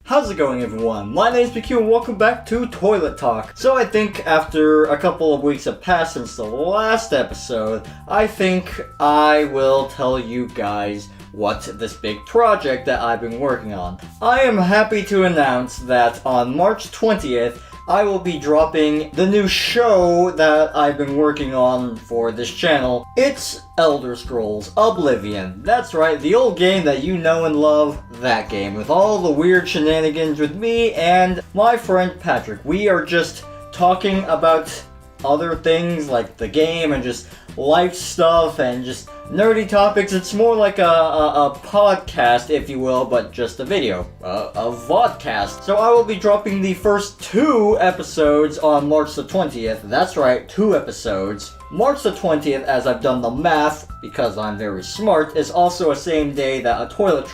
How's it going, everyone? My name's McQ and welcome back to Toilet Talk. So I think after a couple of weeks have passed since the last episode, I think I will tell you guys what this big project that I've been working on. I am happy to announce that on March 20th, I will be dropping the new show that I've been working on for this channel. It's Elder Scrolls Oblivion. That's right, the old game that you know and love, that game, with all the weird shenanigans with me and my friend Patrick. We are just talking about other things like the game and just life stuff and just nerdy topics. It's more like a podcast, if you will, but just a video, a vodcast. So I will be dropping the first 2 episodes on March the 20th. That's right, 2 episodes. March the 20th, as I've done the math, because I'm very smart, is also a same day that a Toilet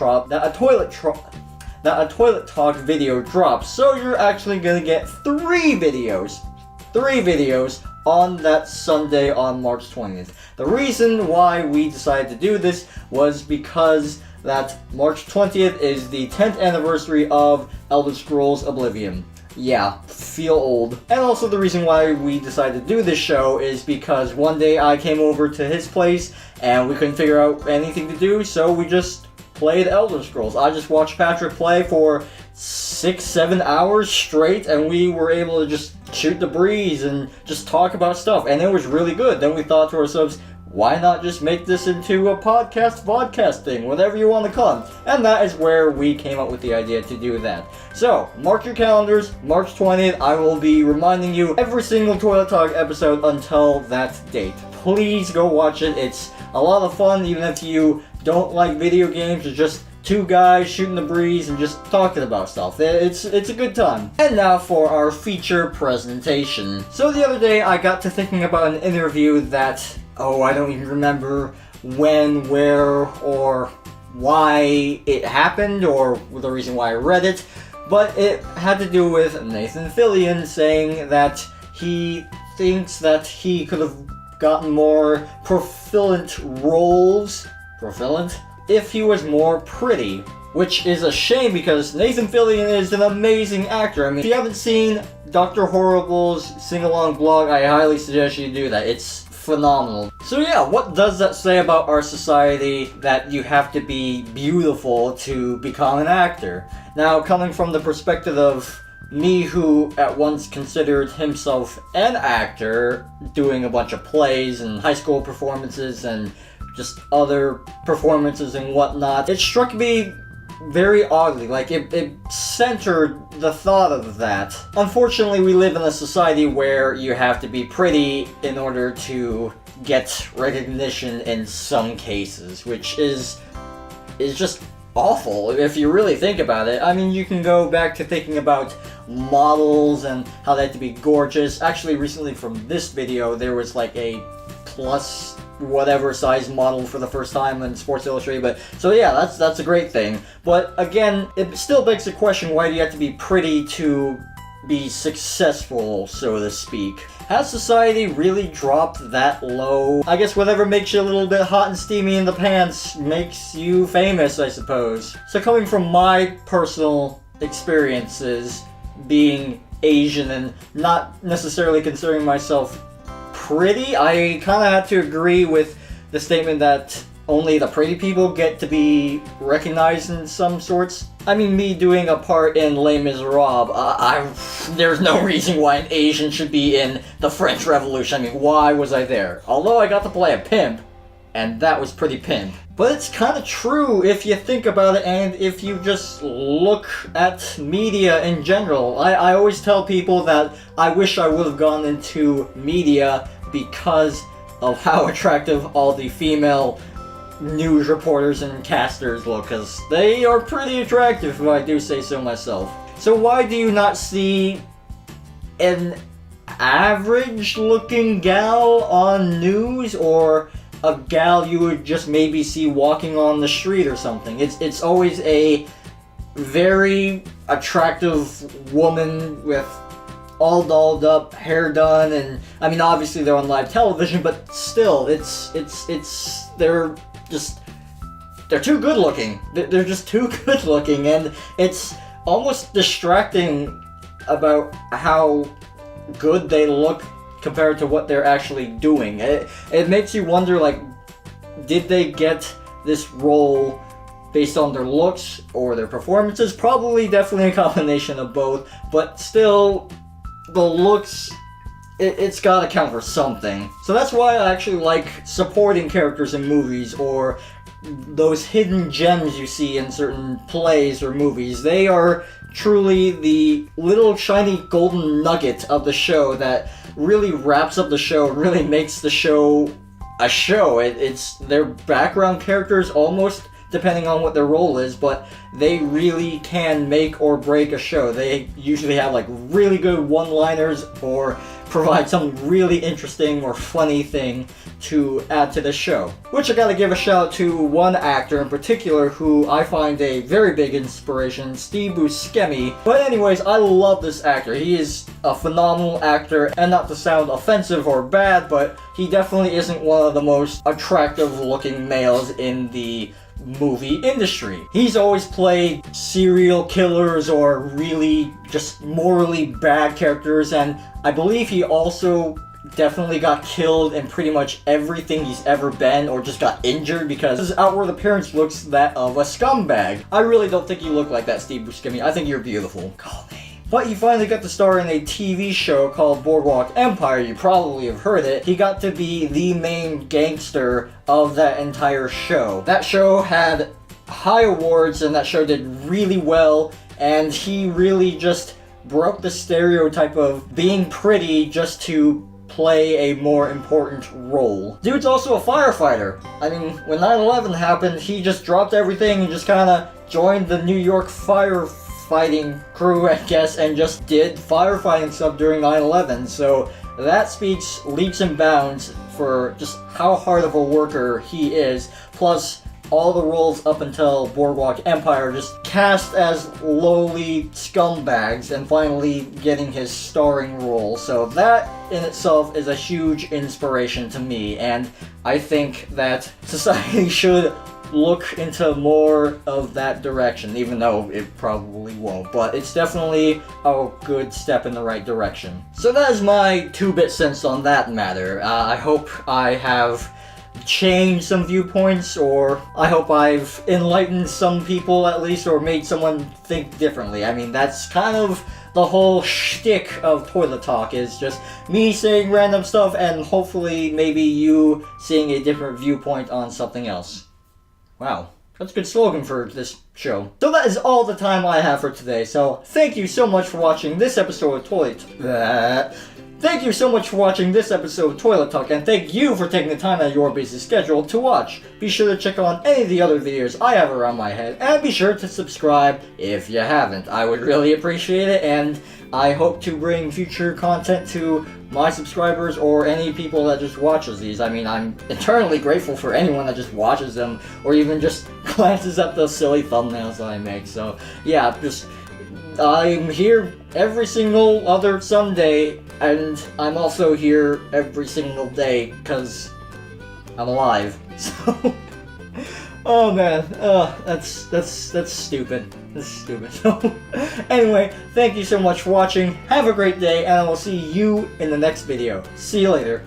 Talk video drops. So you're actually gonna get 3 videos. 3 videos on that Sunday on March 20th. The reason why we decided to do this was because that March 20th is the 10th anniversary of Elder Scrolls Oblivion. Yeah, feel old. And also the reason why we decided to do this show is because one day I came over to his place and we couldn't figure out anything to do, so we just played Elder Scrolls. I just watched Patrick play for 6-7 hours straight, and we were able to just shoot the breeze and just talk about stuff, and it was really good. Then we thought to ourselves, why not just make this into a vodcast thing, whatever you want to call it. And that is where we came up with the idea to do that. So, mark your calendars, March 20th, I will be reminding you every single Toilet Talk episode until that date. Please go watch it, it's a lot of fun, even if you don't like video games, or just 2 guys shooting the breeze and just talking about stuff. It's a good time. And now for our feature presentation. So the other day I got to thinking about an interview that, I don't even remember when, where, or why it happened, or the reason why I read it, but it had to do with Nathan Fillion saying that he thinks that he could have gotten more proficient roles, if he was more pretty, which is a shame because Nathan Fillion is an amazing actor. I mean, if you haven't seen Dr. Horrible's sing-along blog, I highly suggest you do that. It's phenomenal. So yeah, what does that say about our society that you have to be beautiful to become an actor? Now, coming from the perspective of me, who at once considered himself an actor, doing a bunch of plays and high school performances and just other performances and whatnot, it struck me very oddly, like it centered the thought of that. Unfortunately, we live in a society where you have to be pretty in order to get recognition in some cases, which is just awful if you really think about it. I mean, you can go back to thinking about models and how they had to be gorgeous. Actually, recently from this video, there was like a plus whatever size model for the first time in Sports Illustrated, but so yeah, that's a great thing. But again, it still begs the question, why do you have to be pretty to be successful, so to speak? Has society really dropped that low? I guess whatever makes you a little bit hot and steamy in the pants makes you famous, I suppose. So coming from my personal experiences being Asian and not necessarily considering myself pretty, I kind of had to agree with the statement that only the pretty people get to be recognized in some sorts. I mean, me doing a part in Les Miserables, there's no reason why an Asian should be in the French Revolution. I mean, why was I there? Although I got to play a pimp, and that was pretty pimp. But it's kind of true if you think about it, and if you just look at media in general. I always tell people that I wish I would have gone into media because of how attractive all the female news reporters and casters look, because they are pretty attractive, if I do say so myself. So why do you not see an average looking gal on news, or a gal you would just maybe see walking on the street or something? It's always a very attractive woman with all dolled up, hair done, and I mean, obviously they're on live television, but still, they're too good looking. They're just too good looking, and it's almost distracting about how good they look compared to what they're actually doing. It makes you wonder, like, did they get this role based on their looks or their performances? Probably, definitely a combination of both, but still, the looks, it's gotta count for something. So that's why I actually like supporting characters in movies, or those hidden gems you see in certain plays or movies. They are truly the little shiny golden nugget of the show that really wraps up the show, really makes the show a show. It's their background characters almost, depending on what their role is, but they really can make or break a show. They usually have like really good one-liners or provide some really interesting or funny thing to add to the show. Which I gotta give a shout out to one actor in particular who I find a very big inspiration, Steve Buscemi. But anyways, I love this actor. He is a phenomenal actor, and not to sound offensive or bad, but he definitely isn't one of the most attractive looking males in the movie industry. He's always played serial killers or really just morally bad characters, and I believe he also definitely got killed in pretty much everything he's ever been, or just got injured because his outward appearance looks that of a scumbag. I really don't think you look like that, Steve Buscemi. I think you're beautiful. Call me. But he finally got to star in a TV show called Boardwalk Empire. You probably have heard it. He got to be the main gangster of that entire show. That show had high awards, and that show did really well, and he really just broke the stereotype of being pretty just to play a more important role. Dude's also a firefighter. I mean, when 9/11 happened, he just dropped everything and just kinda joined the New York firefighting crew, I guess, and just did firefighting stuff during 9/11. So that speaks leaps and bounds for just how hard of a worker he is. Plus, all the roles up until Boardwalk Empire just cast as lowly scumbags, and finally getting his starring role. So that in itself is a huge inspiration to me, and I think that society should look into more of that direction, even though it probably won't, but it's definitely a good step in the right direction. So that is my 2-bit cents on that matter. I hope I have changed some viewpoints, or I hope I've enlightened some people at least, or made someone think differently. I mean, that's kind of the whole shtick of Toilet Talk, is just me saying random stuff and hopefully maybe you seeing a different viewpoint on something else. Wow, that's a good slogan for this show. So that is all the time I have for today, so thank you so much for watching this episode of Thank you so much for watching this episode of Toilet Talk, and thank you for taking the time out of your busy schedule to watch. Be sure to check out any of the other videos I have around my head, and be sure to subscribe if you haven't. I would really appreciate it, and I hope to bring future content to my subscribers or any people that just watches these. I mean, I'm eternally grateful for anyone that just watches them, or even just glances at the silly thumbnails that I make. So yeah, I'm here every single other Sunday, and I'm also here every single day because I'm alive. So, oh man, that's stupid. That's stupid. So, anyway, thank you so much for watching. Have a great day, and I will see you in the next video. See you later.